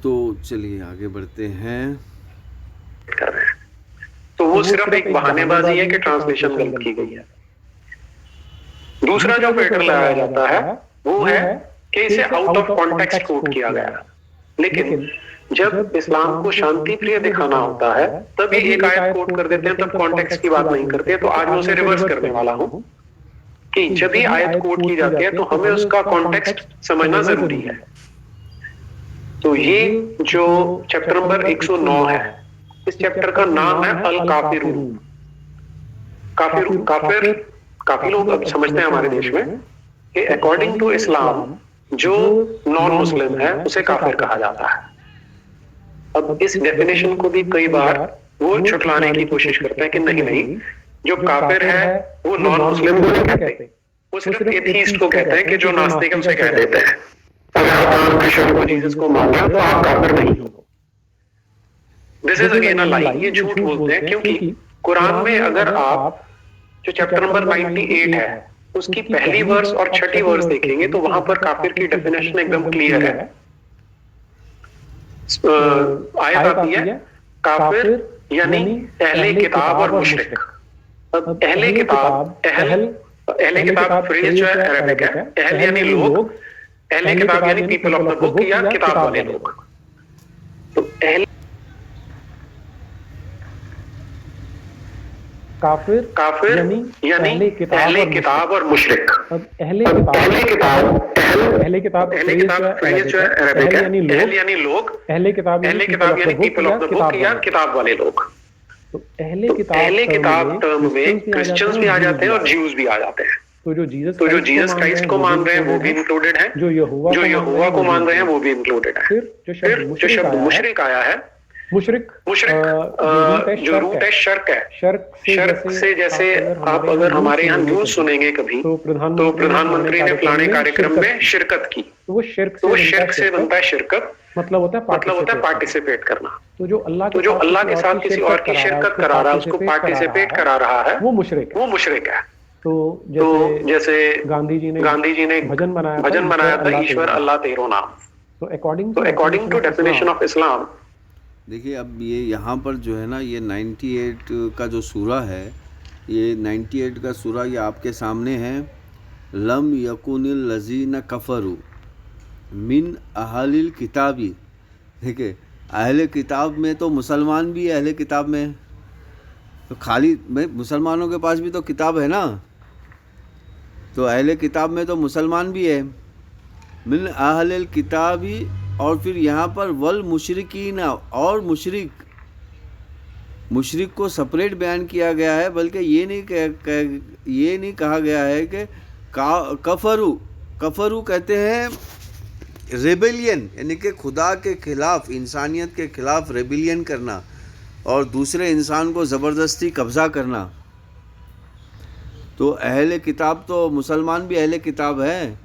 तो चलिए आगे बढ़ते हैं। कर रहे हैं तो वो सिर्फ एक बहानेबाजी है कि ट्रांसलेशन गलत की गई है। दूसरा जो फिल्टर लगाया जाता है वो है कि इसे आउट ऑफ कॉन्टेक्स्ट कोट किया गया। लेकिन जब इस्लाम को शांति प्रिय दिखाना होता है तब ये एक आयत कोट कर देते हैं, तब कॉन्टेक्स्ट की बात नहीं करते। तो आज मैं उसे रिवर्स करने वाला हूं कि जब ये आयत कोट की जाती है तो हमें उसका कॉन्टेक्स्ट समझना जरूरी है। तो ये जो चैप्टर नंबर 109 है, इस चैप्टर का नाम है अल काफिरून। काफिर काफी लोग अब समझते हैं हमारे देश में कि अकॉर्डिंग टू इस्लाम जो नॉन मुस्लिम है उसे काफिर कहा जाता है। अब इस डेफिनेशन को भी कई बार वो छुटलाने की कोशिश करते हैं कि नहीं नहीं, जो काफिर है वो नॉन मुस्लिम को नहीं कहते, वो सिर्फ एथीस्ट को कहते हैं कि जो नास्तिक है उसे कह देते हैं अगर आप कृष्ण को जीसस को मानते हो तो आप काफिर नहीं हो। दिस इज अगेन अ लाई, ये झूठ बोलते हैं क्योंकि कुरान में अगर आप जो चैप्टर नंबर 98 है उसकी पहली वर्स और छठी वर्स देखेंगे तो वहां पर काफिर की डेफिनेशन एकदम क्लियर है। आयत आती है काफिर यानी अहले किताब और मुशरिक। अब अहले किताब फ्रेज जो है अरबिक है, अहल यानी लोग, अहले किताब यानी पीपल ऑफ द बुक या किताब वाले लोग। तो काफिर यानी अहले किताब और मुशरिक। अब अहले किताब फ्रेज जो है अरबिक है, अहल यानी लोग, अहले किताब यानी पीपल ऑफ द बुक या किताब वाले लोग। तो अहले किताब टर्म में क्रिश्चियंस भी आ जाते हैं और ज्यूज भी आ जाते हैं। तो जो जीसस क्राइस्ट को मान रहे हैं वो भी इंक्लूडेड है, जो यहोवा को मान रहे हैं वो भी इंक्लूडेड है। फिर जो शब्द मुशरिक आया है, मुशरिक जो रूट है शर्क है। शर्क से जैसे आप अगर हमारे यहाँ न्यूज सुनेंगे कभी तो प्रधानमंत्री ने फलाने कार्यक्रम में शिरकत की, तो वो शिरक से बनता है शिरकत, मतलब होता है पार्टिसिपेट करना। तो जो अल्लाह के साथ किसी और की शिरकत करा रहा है उसको पार्टिसिपेट करा रहा है वो मुशरिक है। तो जैसे गांधी जी ने भजन बनाया था ईश्वर अल्लाह तेरो नाम। तो according to definition of Islam, देखिए अब ये यहाँ पर जो है ना, ये 98 का जो सूरा है, ये 98 का सूरा ये आपके सामने है। लम यकुनिल लजीना कफरू मिन अहलिल किताबी। ठीक है, अहले किताब में तो मुसलमान भी है, अहले किताब में तो खाली भाई मुसलमानों के पास भी तो किताब है ना, तो अहले किताब में तो मुसलमान भी है। मिन अहलिल किताबी, और फिर यहाँ पर वल मुशरिकीन, और मुशरिक को सेपरेट बयान किया गया है, बल्कि ये नहीं कहा गया है कि कफरू कहते हैं रेबेलियन, यानी कि खुदा के खिलाफ, इंसानियत के खिलाफ रेबेलियन करना और दूसरे इंसान को ज़बरदस्ती कब्ज़ा करना। तो अहले किताब तो मुसलमान भी अहले किताब है,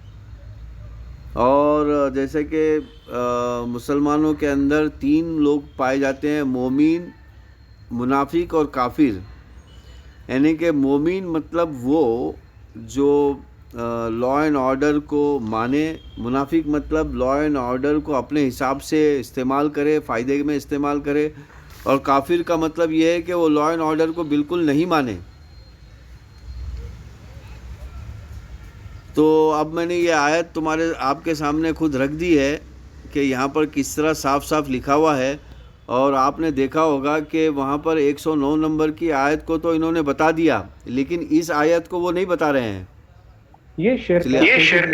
और जैसे कि मुसलमानों के अंदर 3 लोग पाए जाते हैं, मोमिन, मुनाफिक और काफिर। यानी कि मोमिन मतलब वो जो लॉ एंड ऑर्डर को माने, मुनाफिक मतलब लॉ एंड ऑर्डर को अपने हिसाब से इस्तेमाल करे, फ़ायदे में इस्तेमाल करे, और काफिर का मतलब ये है कि वो लॉ एंड ऑर्डर को बिल्कुल नहीं माने। तो अब मैंने ये आयत आपके सामने खुद रख दी है कि यहाँ पर किस तरह साफ साफ लिखा हुआ है, और आपने देखा होगा कि वहाँ पर 109 नंबर की आयत को तो इन्होंने बता दिया, लेकिन इस आयत को वो नहीं बता रहे हैं। ये शिर्क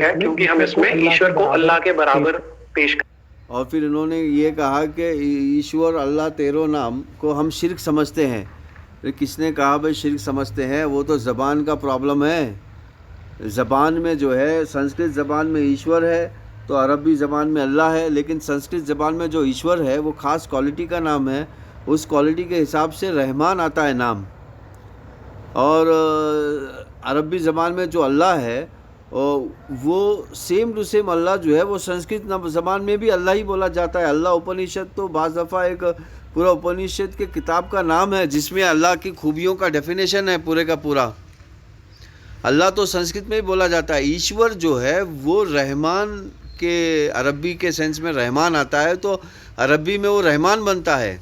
है क्योंकि हम इसमें ईश्वर को अल्लाह के बराबर पेश कर, और फिर इन्होंने ये कहा कि ईश्वर अल्लाह तेरो नाम को हम शिर्क समझते हैं। तो किसने कहा भाई शिर्क समझते हैं? वो तो ज़बान का प्रॉब्लम है। ज़बान में जो है, संस्कृत ज़बान में ईश्वर है तो अरबी ज़बान में अल्लाह है, लेकिन संस्कृत ज़बान में जो ईश्वर है वो ख़ास क्वालिटी का नाम है, उस क्वालिटी के हिसाब से रहमान आता है नाम। और अरबी ज़बान में जो अल्लाह है वो सेम टू सेम अल्लाह जो है वो संस्कृत ज़बान में भी अल्लाह ही बोला जाता है। अल्लाह उपनिषद तो बाज़ दफ़ा एक पूरा उपनिषद के किताब का नाम है जिसमें अल्लाह की खूबियों का डेफिनेशन है पूरे का पूरा। अल्लाह तो संस्कृत में ही बोला जाता है। ईश्वर जो है वो रहमान के अरबी के सेंस में रहमान आता है तो अरबी में वो रहमान बनता है।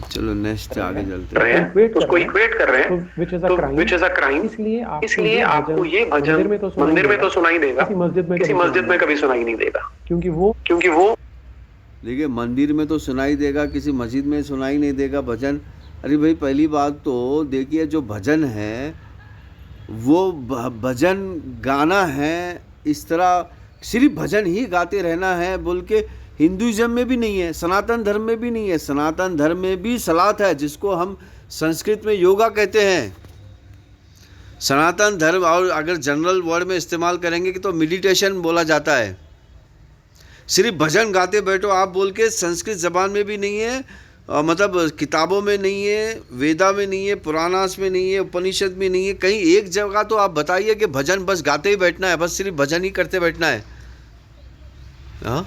चलो नेक्स्ट आगे चलते हैं। उसको इक्वेट कर रहे हैं विच इज अ क्राइम, इसलिए आपको ये भजन मंदिर में तो सुनाई देगा, किसी मस्जिद में कभी सुनाई नहीं देगा, क्योंकि वो देखिए मंदिर में तो सुनाई देगा, किसी मस्जिद में सुनाई नहीं देगा भजन। अरे भाई पहली बात तो देखिए जो भजन है वो भजन गाना है, इस तरह सिर्फ भजन ही गाते रहना है बोल के हिंदुइज्म में भी नहीं है, सनातन धर्म में भी नहीं है। सनातन धर्म में भी सलात है, जिसको हम संस्कृत में योगा कहते हैं। सनातन धर्म और अगर जनरल वर्ड में इस्तेमाल करेंगे कि तो मेडिटेशन बोला जाता है। सिर्फ भजन गाते बैठो आप बोल के संस्कृत ज़बान में भी नहीं है, मतलब किताबों में नहीं है, वेदा में नहीं है, पुराणास में नहीं है, उपनिषद में नहीं है। कहीं एक जगह तो आप बताइए कि भजन बस गाते ही बैठना है, बस सिर्फ भजन ही करते बैठना है। हाँ,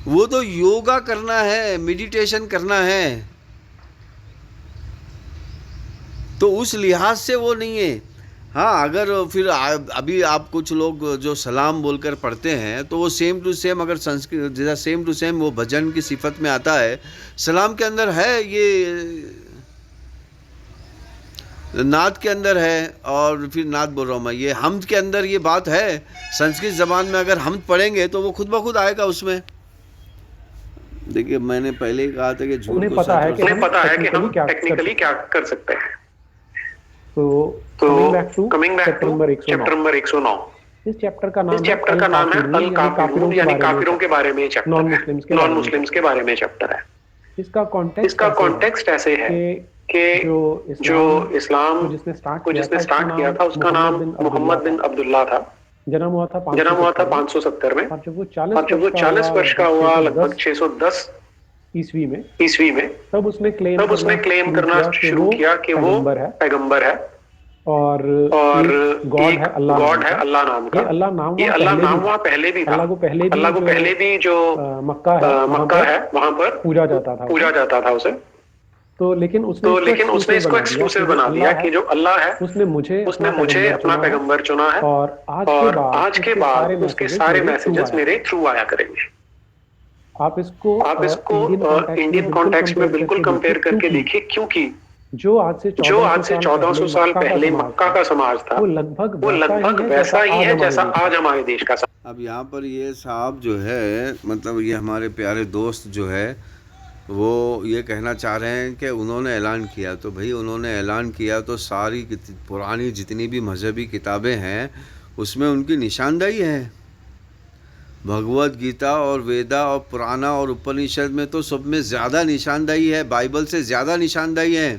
वो तो योगा करना है, मेडिटेशन करना है, तो उस लिहाज से वो नहीं है। हाँ, अगर फिर अभी आप कुछ लोग जो सलाम बोलकर पढ़ते हैं तो वो सेम टू सेम, अगर संस्कृत जैसा सेम टू सेम वो भजन की सिफत में आता है। सलाम के अंदर है, ये नाद के अंदर है, और फिर नाद बोल रहा हूँ मैं, ये हमद के अंदर ये बात है। संस्कृत ज़बान में अगर हमद पढ़ेंगे तो वो खुद ब खुद आएगा उसमें। देखिए मैंने पहले ही कहा था कि झूठ उन्हें पता है कि हम टेक्निकली क्या कर सकते हैं। तो coming back to chapter number 109, इस चैप्टर का नाम है अल काफिरून, यानी काफिरों के बारे में चैप्टर, नॉन मुस्लिम्स के बारे में चैप्टर है। इसका कॉन्टेक्स्ट ऐसे है कि जो इस्लाम को जिसने स्टार्ट किया था उसका नाम मोहम्मद बिन अब्दुल्ला था। जन्म हुआ था 570 में, और जब वो 40 वर्ष का हुआ लगभग 610 ईस्वी में तब उसने क्लेम करना शुरू किया कि वो पैगंबर है और गॉड है अल्लाह नाम का। ये अल्लाह नाम वहाँ पहले भी था। अल्लाह को पहले भी जो मक्का है वहाँ पर पूजा जाता था उसे। तो लेकिन उसने इसको एक्सक्लूसिव बना दिया कि जो अल्लाह है उसने मुझे अपना पैगंबर चुना है, और आज के बाद उसके सारे मैसेजेस मेरे थ्रू आया करेंगे। आप इसको इंडियन कॉन्टेक्स्ट में बिल्कुल कंपेयर करके देखिए, क्योंकि जो आज से 1400 साल पहले मक्का का समाज था वो लगभग वैसा ही है जैसा आज हमारे देश का समाज। अब यहाँ पर ये साहब जो है, मतलब ये हमारे प्यारे दोस्त जो है, वो ये कहना चाह रहे हैं कि उन्होंने ऐलान किया। तो भाई उन्होंने ऐलान किया तो सारी पुरानी जितनी भी मजहबी किताबें हैं उसमें उनकी निशानदेही है। भगवत गीता और वेदा और पुराना और उपनिषद में तो सब में ज़्यादा निशानदेही है, बाइबल से ज़्यादा निशानदेही है।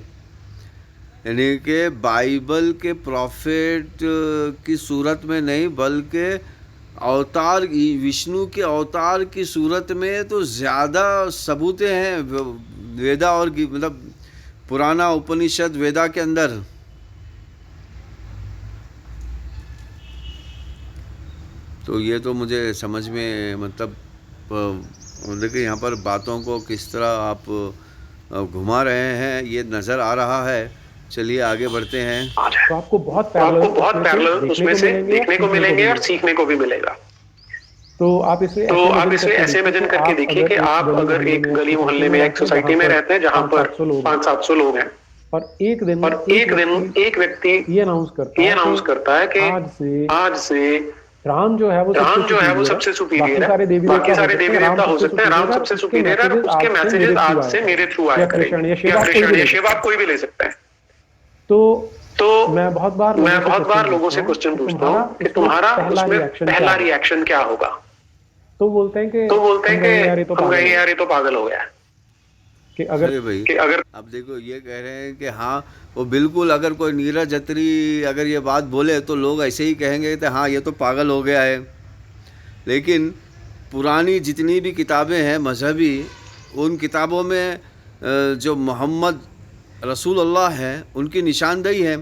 यानी कि बाइबल के प्रॉफिट की सूरत में नहीं, बल्कि अवतार विष्णु के अवतार की सूरत में तो ज़्यादा सबूतें हैं वेदा और मतलब पुराना उपनिषद वेदा के अंदर। तो ये तो मुझे समझ में, मतलब देखिए यहाँ पर बातों को किस तरह आप घुमा रहे हैं ये नज़र आ रहा है। चलिए आगे बढ़ते हैं। तो आपको बहुत पैरेलल उसमें से देखने को मिलेंगे और सीखने को भी मिलेगा। तो आप इसे ऐसे इमेजिन करके देखिए कि आप अगर एक गली मोहल्ले में, एक सोसाइटी में रहते हैं जहाँ पर 500-700 लोग हैं, और एक दिन एक व्यक्ति ये अनाउंस करता है कि आज से राम जो है वो सबसे सुपीरियर है, बाकी सारे देवी देवता हो सकते हैं, राम सबसे सुपीरियर है, उसके मैसेजेस आज से मेरे थ्रू आया करेंगे, या कृष्ण या शिव आप कोई भी ले सकते हैं। तो मैं बहुत बार लोगों से क्वेश्चन पूछता हूँ कि तुम्हारा उसमें पहला रिएक्शन क्या होगा? तो बोलते हैं कि हम कहेंगे यार ये तो पागल हो गया। कि अगर अब देखो ये कह रहे हैं कि हाँ वो बिल्कुल, अगर कोई नीरज अत्री अगर ये बात बोले तो लोग ऐसे ही कहेंगे कि हाँ ये तो पागल हो गया है। लेकिन पुरानी जितनी भी किताबें हैं मजहबी, उन किताबों में जो मोहम्मद रसूलुल्लाह है उनकी निशानदेही है।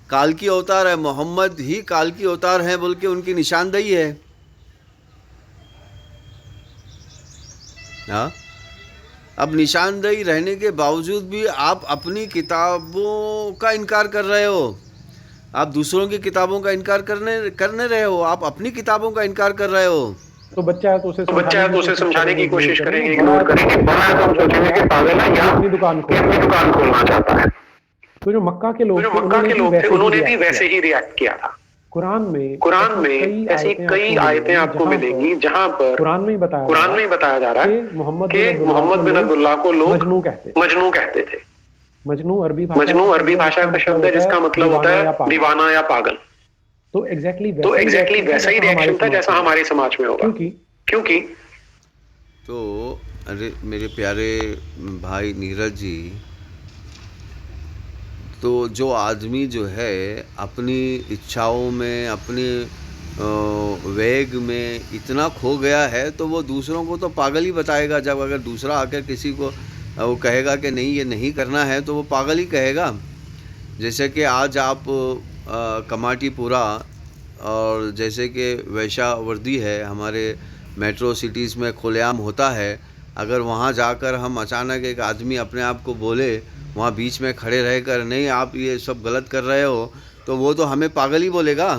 काल की अवतार है, मोहम्मद ही काल की अवतार है बोल के उनकी निशानदेही है। हाँ, अब निशानदेही रहने के बावजूद भी आप अपनी किताबों का इनकार कर रहे हो। आप दूसरों की किताबों का इनकार करने रहे हो, आप अपनी किताबों का इनकार कर रहे हो। तो बच्चा है तो उसे समझाने की कोशिश करेंगे, इग्नोर करेंगे। बड़ा है तो हम सोचेंगे कि पागल है या अपनी दुकान खोलना चाहता है। तो जो मक्का के लोग थे उन्होंने भी वैसे ही रिएक्ट किया था। कुरान में ऐसी कई आयतें आपको मिलेंगी जहां पर कुरान में ही बताया जा रहा है कि मोहम्मद बिन अब्दुल्लाह को लोग मजनू कहते थे। मजनू अरबी भाषा का शब्द है जिसका मतलब होता है दीवाना या पागल। तो एग्जैक्टली वैसा ही रिएक्शन था जैसा हमारे समाज में होगा। क्योंकि तो अरे मेरे प्यारे भाई नीरज जी, तो जो आदमी जो है अपनी इच्छाओं में, अपनी वेग में इतना खो गया है, तो वो दूसरों को तो पागल ही बताएगा। जब अगर दूसरा आकर किसी को वो कहेगा कि नहीं ये नहीं करना है, तो वो पागल ही कहेगा। जैसे कि आज आप कमाटीपुरा और जैसे कि वैशावर्दी है, हमारे मेट्रो सिटीज़ में खुलेआम होता है। अगर वहाँ जाकर हम अचानक एक आदमी अपने आप को बोले, वहाँ बीच में खड़े रहकर नहीं आप ये सब गलत कर रहे हो, तो वो तो हमें पागल ही बोलेगा।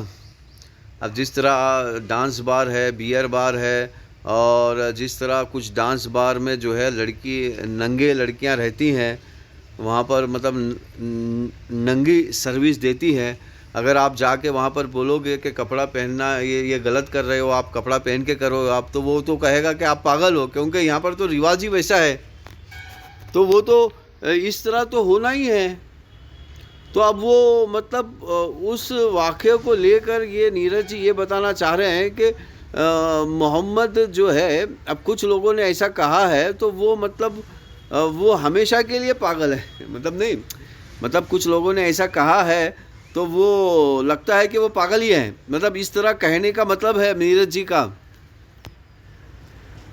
अब जिस तरह डांस बार है, बियर बार है, और जिस तरह कुछ डांस बार में जो है नंगे लड़कियां रहती हैं, वहाँ पर मतलब नंगी सर्विस देती हैं। अगर आप जाके वहाँ पर बोलोगे कि कपड़ा पहनना ये गलत कर रहे हो, आप कपड़ा पहन के करो आप, तो वो तो कहेगा कि आप पागल हो, क्योंकि यहाँ पर तो रिवाज ही वैसा है। तो वो तो इस तरह तो होना ही है। तो अब वो मतलब उस वाक़े को लेकर ये नीरज जी ये बताना चाह रहे हैं कि मोहम्मद जो है, अब कुछ लोगों ने ऐसा कहा है तो वो मतलब वो हमेशा के लिए पागल है, मतलब नहीं, मतलब कुछ लोगों ने ऐसा कहा है तो वो लगता है कि वो पागल ही है, मतलब इस तरह कहने का मतलब है नीरज जी का।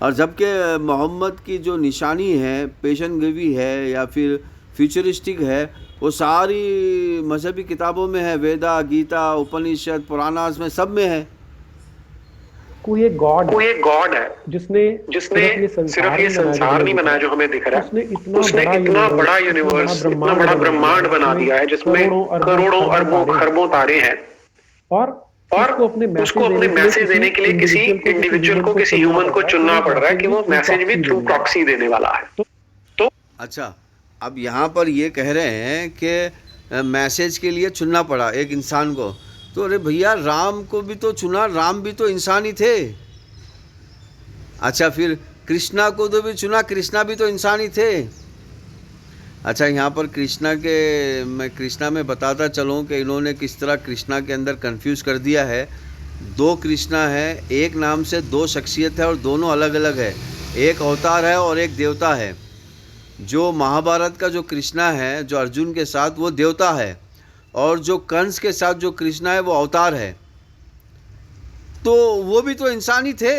और जबकि मोहम्मद की जो निशानी है, पेशन गोई है या फिर फ्यूचरिस्टिक है, वो सारी मजहबी किताबों में है, वेदा, गीता, उपनिषद, पुराणास में सब में है। कोई एक गॉड है जिसने सिर्फ ये संसार नहीं बनाया जो हमें दिख रहा है, उसने इतना बड़ा यूनिवर्स, इतना बड़ा ब्रह्मांड बना दिया है जिसमें करोड़ों अरबों खरबों तारे हैं। और उसको अपने मैसेज देने के लिए किसी इंडिविजुअल को, किसी ह्यूमन को चुनना पड़ रहा है कि वो मैसेज भी थ्रू प्रॉक्सी देने वाला है। तो अच्छा, अब यहाँ पर ये कह रहे हैं कि मैसेज के लिए चुनना पड़ा एक इंसान को, तो अरे भैया राम को भी तो चुना, राम भी तो इंसान ही थे। अच्छा, फिर कृष्णा को तो भी चुना, कृष्णा भी तो इंसान ही थे। अच्छा, यहाँ पर मैं कृष्णा में बताता चलूँ कि इन्होंने किस तरह कृष्णा के अंदर कंफ्यूज कर दिया है। दो कृष्णा है, एक नाम से दो शख्सियत है और दोनों अलग अलग है। एक अवतार है और एक देवता है। जो महाभारत का जो कृष्णा है जो अर्जुन के साथ, वो देवता है, और जो कंस के साथ जो कृष्णा है वो अवतार है। तो वो भी तो इंसान ही थे।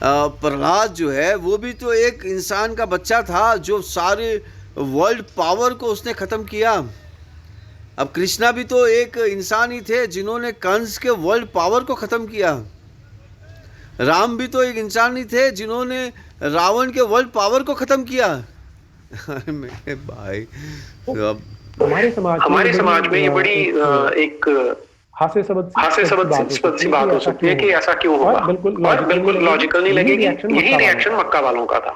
प्रहलाद जो है वो भी तो एक इंसान का बच्चा था जो सारे वर्ल्ड पावर को उसने ख़त्म किया। अब कृष्णा भी तो एक इंसान ही थे जिन्होंने कंस के वर्ल्ड पावर को ख़त्म किया। राम भी तो एक इंसान ही थे जिन्होंने रावण के वर्ल्ड पावर को ख़त्म किया। मेरे भाई, अब हमारे समाज में ये बड़ी एक हास्यास्पद सी बात हो सकती है कि ऐसा क्यों होगा, और बिल्कुल लॉजिकल नहीं लगेगी। यही रिएक्शन मक्का वालों का था।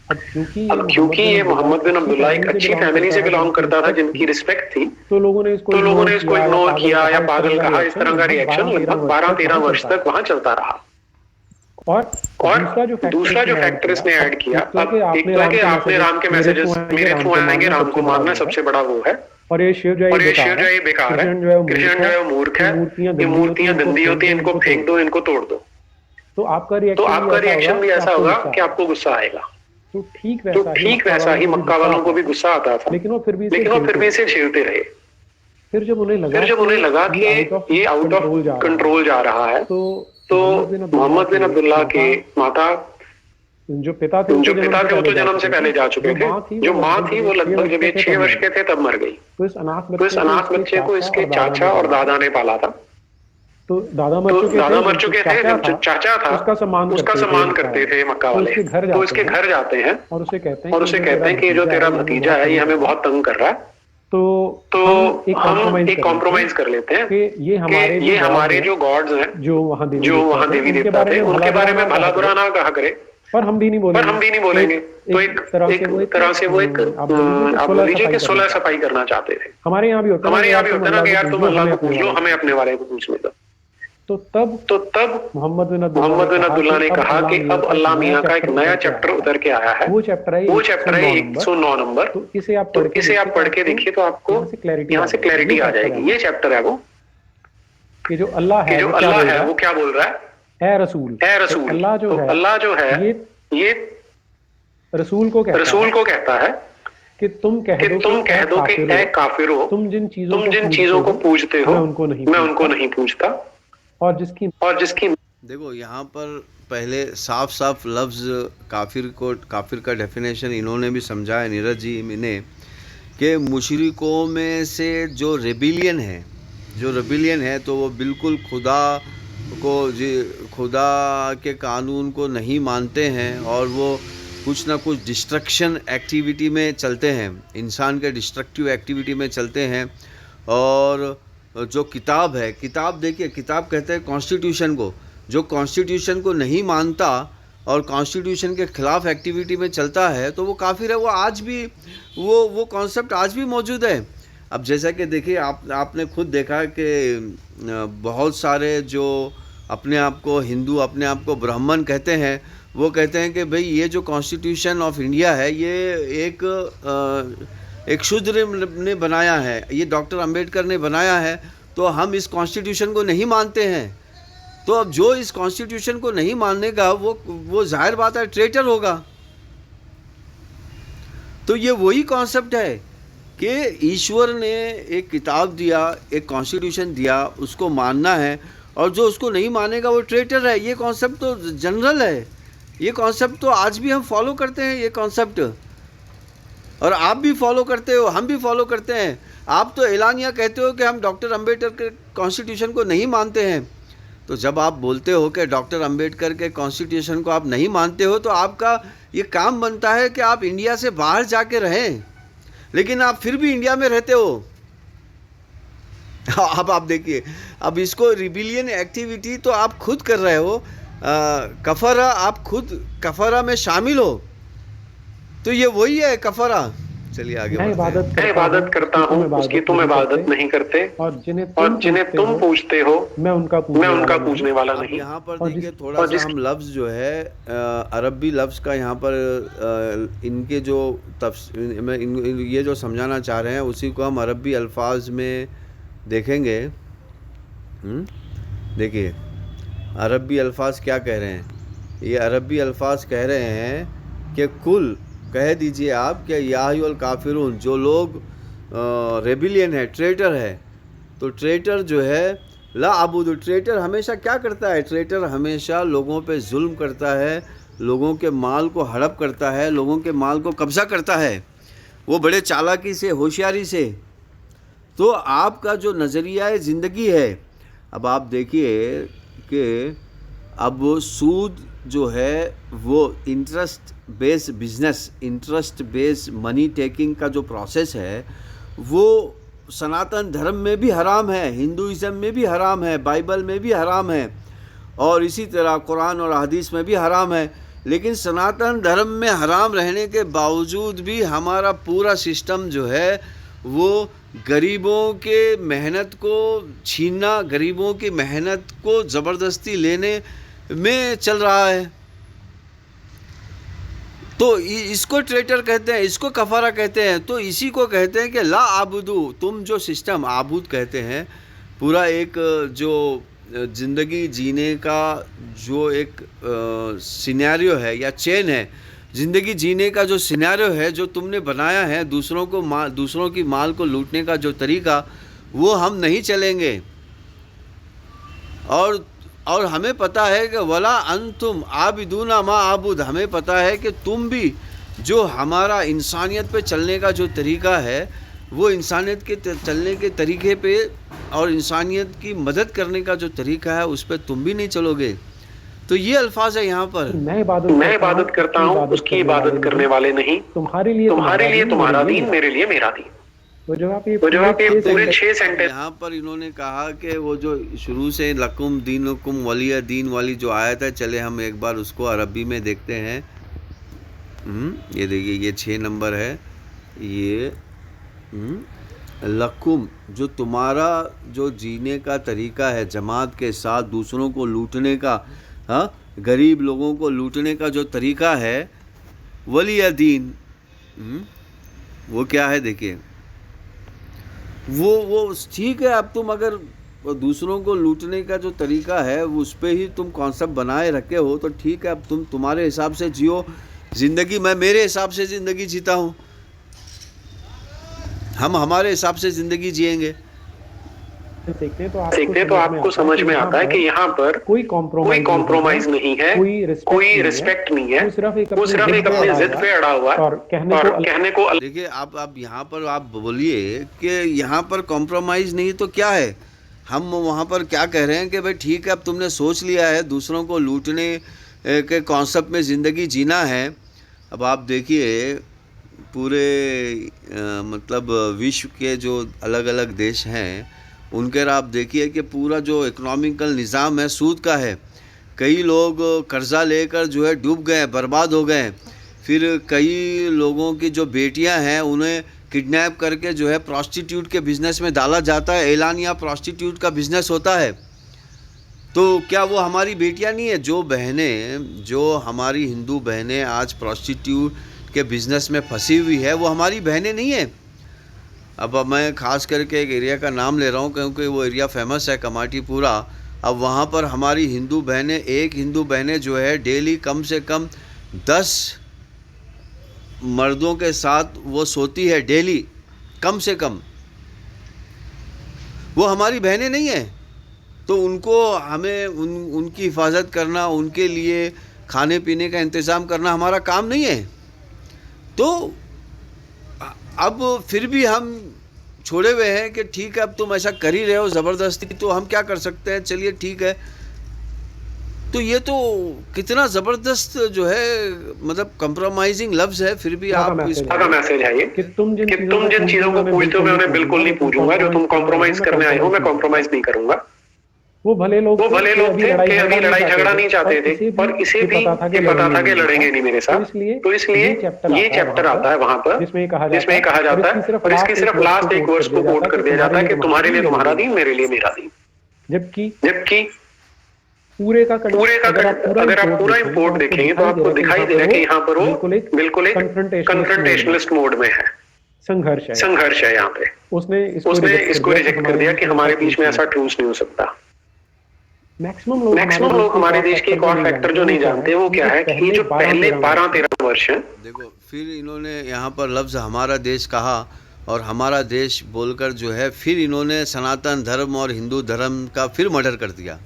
अब क्योंकि ये मोहम्मद बिन अब्दुल्लाह एक अच्छी फैमिली से बिलोंग करता था जिनकी रिस्पेक्ट थी, तो लोगों ने इसको इग्नोर किया या पागल कहा। इस तरह का रिएक्शन लगभग 12-13 वर्ष तक वहां चलता रहा। और दूसरा जो फैक्टर इसने ऐड किया, अब एक तो है कि आपने राम के मैसेजेस मेरे थ्रू आएंगे, राम को मानना सबसे बड़ा वो है, और ये शिव जो है बेकार है, कृष्ण जो है मूर्ख है, ये मूर्तियां गंदी होती हैं, इनको फेंक दो, इनको तोड़ दो। तो आपका रिएक्शन भी ऐसा होगा कि आपको गुस्सा आएगा। तो ठीक वैसा ही मक्का वालों को भी गुस्सा आता था, लेकिन वो फिर भी इसे झेलते रहे। फिर जब उन्हें लगा कि ये आउट ऑफ कंट्रोल जा रहा है, तो मोहम्मद बिन अब्दुल्लाह के माता जो पिता थे वो तो जन्म से पहले जा चुके थे। जो माँ थी वो लगभग जब ये 6 वर्ष के थे तब मर गई। तो इस अनाथ बच्चे को इसके चाचा और दादा ने पाला था। तो दादा मर चुके थे, जब चाचा था उसका सम्मान करते थे मक्का वाले। तो इसके घर जाते हैं और उसे कहते हैं कि ये जो तेरा भतीजा है ये हमें बहुत तंग कर रहा है, हम एक कॉम्प्रोमाइज कर लेते हैं कि ये हमारे जो गॉड्स हैं, जो वहाँ देवी देवता थे, उनके बारे में भला बुरा ना कहा करे, पर हम भी नहीं बोलेंगे। तो एक तरह से वो एक आप बोल लीजिए कि सुलह सफाई करना चाहते थे। हमारे यहाँ भी होता है ना कि यार तुम अल्लाह को पूछ लो, हमें अपने बारे में पूछने दो। तो तब मोहम्मद बिन अब्दुल्ला ने कहा कि अब अल्लाह मियाँ का एक नया चैप्टर उतर के आया है। वो चैप्टर है 109 नंबर। तो इसे आप पढ़ के देखिए तो आपको यहाँ से क्लैरिटी आ जाएगी। ये चैप्टर है वो कि जो अल्लाह है वो क्या बोल रहा है, ए रसूल। अल्लाह जो है ये रसूल को कहता है कि तुम कह दो कि ए काफिरो, तुम जिन चीजों को पूजते हो मैं उनको नहीं पूजता। और जिसकी देखो यहाँ पर पहले साफ साफ लफ्ज़ काफिर का डेफिनेशन इन्होंने भी समझाया, नीरज जी ने, कि मुशरिकों में से जो रेबिलियन है तो वो बिल्कुल खुदा के कानून को नहीं मानते हैं और वो कुछ ना कुछ डिस्ट्रक्शन एक्टिविटी में चलते हैं, इंसान के डिस्ट्रक्टिव एक्टिविटी में चलते हैं। और जो किताब है, किताब देखिए, किताब कहते हैं कॉन्स्टिट्यूशन को, जो कॉन्स्टिट्यूशन को नहीं मानता और कॉन्स्टिट्यूशन के ख़िलाफ़ एक्टिविटी में चलता है तो वो काफिर है। वो आज भी वो कॉन्सेप्ट आज भी मौजूद है। अब जैसा कि देखिए आपने खुद देखा कि बहुत सारे जो अपने आप को हिंदू, अपने आप को ब्राह्मण कहते हैं, वो कहते हैं कि भाई ये जो कॉन्स्टिट्यूशन ऑफ इंडिया है ये एक शूद्र ने बनाया है, ये डॉक्टर अंबेडकर ने बनाया है, तो हम इस कॉन्स्टिट्यूशन को नहीं मानते हैं। तो अब जो इस कॉन्स्टिट्यूशन को नहीं मानने का वो जाहिर बात है ट्रेटर होगा। तो ये वही कॉन्सेप्ट है कि ईश्वर ने एक किताब दिया, एक कॉन्स्टिट्यूशन दिया, उसको मानना है, और जो उसको नहीं मानेगा वो ट्रेटर है। ये कॉन्सेप्ट तो जनरल है, ये कॉन्सेप्ट तो आज भी हम फॉलो करते हैं, ये कॉन्सेप्ट, और आप भी फॉलो करते हो, हम भी फॉलो करते हैं। आप तो एलानिया कहते हो कि हम डॉक्टर अंबेडकर के कॉन्स्टिट्यूशन को नहीं मानते हैं। तो जब आप बोलते हो कि डॉक्टर अंबेडकर के कॉन्स्टिट्यूशन को आप नहीं मानते हो तो आपका ये काम बनता है कि आप इंडिया से बाहर जाके रहें, लेकिन आप फिर भी इंडिया में रहते हो। अब आप देखिए, अब इसको रिबिलियन एक्टिविटी तो आप खुद कर रहे हो, कफरा, आप खुद कफरा में शामिल हो, तो ये वही है कफरा। चलिए आगे। मैं इबादत करता हूँ उसकी तुम इबादत नहीं करते, और जिन्हें तुम पूछते हो मैं उनका पूछने वाला नहीं। यहाँ पर देखिए थोड़ा सा हम लफ्ज़ जो है अरबी लफ्ज़ का यहाँ पर इनके जो ये जो समझाना चाह रहे हैं उसी को हम अरबी अल्फाज में देखेंगे। देखिए अरबी अल्फाज क्या कह रहे हैं। ये अरबी अल्फाज कह रहे हैं कि कुल कह दीजिए आप कि या अय्युहल काफिरून, जो लोग रेबिलियन है, ट्रेटर है, तो ट्रेटर जो है ला अबुदु, ट्रेटर हमेशा क्या करता है, ट्रेटर हमेशा लोगों पे जुल्म करता है, लोगों के माल को हड़प करता है, लोगों के माल को कब्ज़ा करता है, वो बड़े चालाकी से, होशियारी से। तो आपका जो नज़रिया ज़िंदगी है, अब आप देखिए कि अब सूद जो है वो interest based business, interest based money taking का जो प्रोसेस है वो सनातन धर्म में भी हराम है, हिंदुइज़्म में भी हराम है, बाइबल में भी हराम है, और इसी तरह कुरान और हदीस में भी हराम है। लेकिन सनातन धर्म में हराम रहने के बावजूद भी हमारा पूरा सिस्टम जो है वो गरीबों के मेहनत को छीनना, गरीबों की मेहनत को ज़बरदस्ती लेने में चल रहा है। तो इसको ट्रेटर कहते हैं, इसको कफारा कहते हैं। तो इसी को कहते हैं कि ला आबुदू, तुम जो सिस्टम आबुद कहते हैं, पूरा एक जो ज़िंदगी जीने का जो एक सिनेरियो है या चेन है, ज़िंदगी जीने का जो सिनेरियो है जो तुमने बनाया है, दूसरों की माल को लूटने का जो तरीका, वो हम नहीं चलेंगे। और हमें पता है कि वला अंतुम आबिदूना मा आबुद, हमें पता है कि तुम भी जो हमारा इंसानियत पे चलने का जो तरीका है, वो इंसानियत के चलने के तरीके पे और इंसानियत की मदद करने का जो तरीका है उस पर तुम भी नहीं चलोगे। तो ये अल्फाज है यहाँ पर, मैं इबादत करता हूँ उसकी इबादत करने वाले नहीं, तुम्हारे लिए तुम्हारा दीन, मेरे लिए मेरा दीन। तो जब आप ये पूरे 6 सेंटेंस यहाँ पर इन्होंने कहा कि वो जो शुरू से लकुम दीनुकुम वलिय दीन वाली जो आयत है, चले हम एक बार उसको अरबी में देखते हैं। ये देखिए, ये 6 नंबर है। ये लकुम, जो तुम्हारा जो जीने का तरीका है, जमात के साथ दूसरों को लूटने का, हाँ, गरीब लोगों को लूटने का जो तरीका है, वलिय दीन, वो क्या है देखिए, वो ठीक है। अब तुम अगर दूसरों को लूटने का जो तरीका है उस पर ही तुम कॉन्सेप्ट बनाए रखे हो तो ठीक है। अब तुम तुम्हारे हिसाब से जियो ज़िंदगी, मैं मेरे हिसाब से ज़िंदगी जीता हूँ, हम हमारे हिसाब से ज़िंदगी जिएंगे। सीखते तो आपको समझ में आता है कि यहाँ पर कोई कॉम्प्रोमाइज नहीं है, कोई रिस्पेक्ट नहीं है, वो सिर्फ एक अपनी जिद पे अड़ा हुआ है और कहने को देखिए, आप यहाँ पर आप बोलिए कि यहाँ पर कॉम्प्रोमाइज़ नहीं तो क्या है। हम वहाँ पर क्या कह रहे हैं कि भाई ठीक है, अब तुमने सोच लिया है दूसरों को लूटने के कॉन्सेप्ट में ज़िंदगी जीना है। अब आप देखिए पूरे मतलब विश्व के जो अलग अलग देश हैं उनके आप देखिए कि पूरा जो इकोनॉमिकल निज़ाम है सूद का है। कई लोग कर्ज़ा लेकर जो है डूब गए, बर्बाद हो गए। फिर कई लोगों की जो बेटियां हैं उन्हें किडनैप करके जो है प्रॉस्टिट्यूट के बिज़नेस में डाला जाता है। एलानिया प्रॉस्टिट्यूट का बिज़नेस होता है। तो क्या वो हमारी बेटियां नहीं है? जो बहनें, जो हमारी हिंदू बहनें आज प्रॉस्टिट्यूट के बिज़नेस में फंसी हुई है, वो हमारी बहनें नहीं है। अब मैं ख़ास करके एक एरिया का नाम ले रहा हूँ क्योंकि वो एरिया फेमस है, कमाटीपुरा। अब वहाँ पर हमारी हिंदू बहनें, एक हिंदू बहनें जो है डेली कम से कम 10 मर्दों के साथ वो सोती है डेली, कम से कम। वो हमारी बहनें नहीं है। तो उनको हमें उनकी हिफाजत करना, उनके लिए खाने पीने का इंतज़ाम करना हमारा काम नहीं है। तो अब फिर भी हम छोड़े हुए हैं कि ठीक है अब तुम ऐसा कर ही रहे हो ज़बरदस्ती, तो हम क्या कर सकते हैं, चलिए ठीक है। तो ये तो कितना ज़बरदस्त जो है मतलब कंप्रोमाइजिंग लफ्ज़ है। फिर भी आप इसका मैसेज है ये कि तुम जिन चीज़ों को पूछते हो मैं उन्हें बिल्कुल नहीं पूछूंगा। जो तुम कॉम्प्रोमाइज़ करने आए हो मैं कॉम्प्रोमाइज़ नहीं करूंगा। वो भले लोग थे कि अभी लड़ाई झगड़ा नहीं चाहते थे और इसे भी पता था कि लड़ेंगे नहीं मेरे साथ। तो इसलिए ये चैप्टर आता है वहां पर जिसमें कहा जाता है और इसके सिर्फ लास्ट एक वर्स को कोट कर दिया जाता है कि तुम्हारे लिए तुम्हारा दीन, मेरे लिए मेरा दीन। जबकि पूरे का अगर आप पूरा इंपोर्ट देखेंगे तो आपको दिखाई दे रहा है कि यहाँ पर वो बिल्कुल एक कन्फ्रंटेशनलिस्ट मोड में है, संघर्ष है। यहाँ पे उसने इसको रिजेक्ट कर दिया कि हमारे बीच में ऐसा ट्रूस नहीं हो सकता। मैक्सिमम लोग हमारे देश के एक और फैक्टर जो नहीं जानते वो क्या है कि जो पहले 12-13 वर्ष हैं, देखो फिर इन्होंने यहाँ पर लफ्ज़ हमारा देश कहा और हमारा देश बोलकर जो है फिर इन्होंने सनातन धर्म और हिंदू धर्म का फिर मर्डर कर दिया।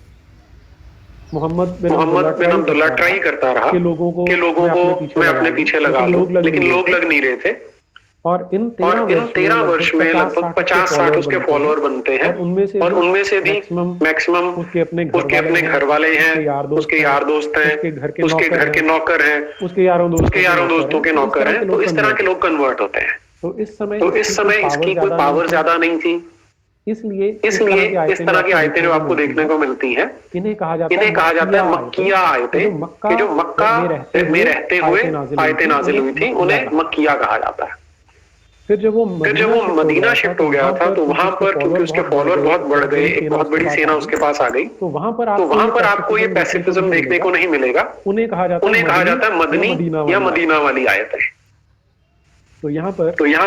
मोहम्मद बिन अब्दुल्ला ट्राई करता रहा कि लोगों को मैं अपने पीछे लगा लूं, लेकिन लोग लग नहीं रहे थे। और इन 13 वर्ष में लगभग 50-60 उसके फॉलोअर बनते हैं और उनमें से भी मैक्सिमम उसके अपने घर वाले हैं, उसके यार दोस्त हैं, उसके घर के नौकर हैं, उसके यारों दोस्तों के नौकर हैं। तो इस तरह के लोग कन्वर्ट होते हैं। तो इस समय इसकी कोई पावर ज्यादा नहीं थी। इसलिए इस तरह की आयतें जो आपको देखने को मिलती हैं, इन्हें कहा जाता है मक्किया आयतें, कि जो मक्का में रहते हुए आयतें नाजिल हुई थी उन्हें मक्किया कहा जाता है। फिर जब वो मदीना शिफ्ट हो गया था तो वहां पर क्योंकि उसके फॉलोअर बहुत बढ़ गए, एक बहुत बड़ी सेना उसके पास आ गई, तो वहां पर आपको ये पैसिफिज्म देखने को नहीं मिलेगा। उन्हें कहा जाता है मदनी या मदीना वाली आयतें। तो यहाँ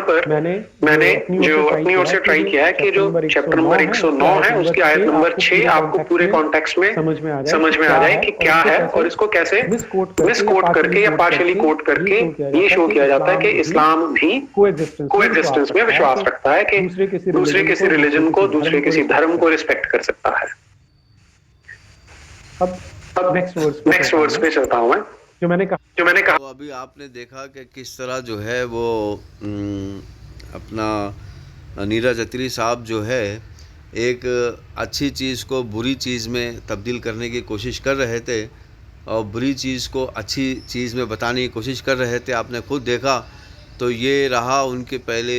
पर मैंने जो अपनी ओर से ट्राई किया है कि जो चैप्टर नंबर 109 है उसकी आयत नंबर 6 आपको पूरे कॉन्टेक्स्ट में समझ में आ जाए कि क्या है और इसको कैसे मिस कोट करके या पार्शियली कोट करके ये शो किया जाता है कि इस्लाम भी कोएग्जिस्टेंस में विश्वास रखता है कि दूसरे किसी रिलीजन को, दूसरे किसी धर्म को रिस्पेक्ट कर सकता है। अब नेक्स्ट वर्स पे चलता हूँ मैं। जो मैंने कहा तो अभी आपने देखा कि किस तरह जो है वो अपना नीरज अत्री साहब जो है एक अच्छी चीज़ को बुरी चीज़ में तब्दील करने की कोशिश कर रहे थे और बुरी चीज़ को अच्छी चीज़ में बताने की कोशिश कर रहे थे। आपने खुद देखा। तो ये रहा उनके पहले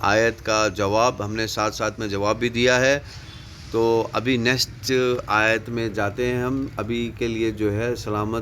आयत का जवाब हमने साथ साथ में जवाब भी दिया है। तो अभी नेक्स्ट आयत में जाते हैं हम। अभी के लिए जो है सलामत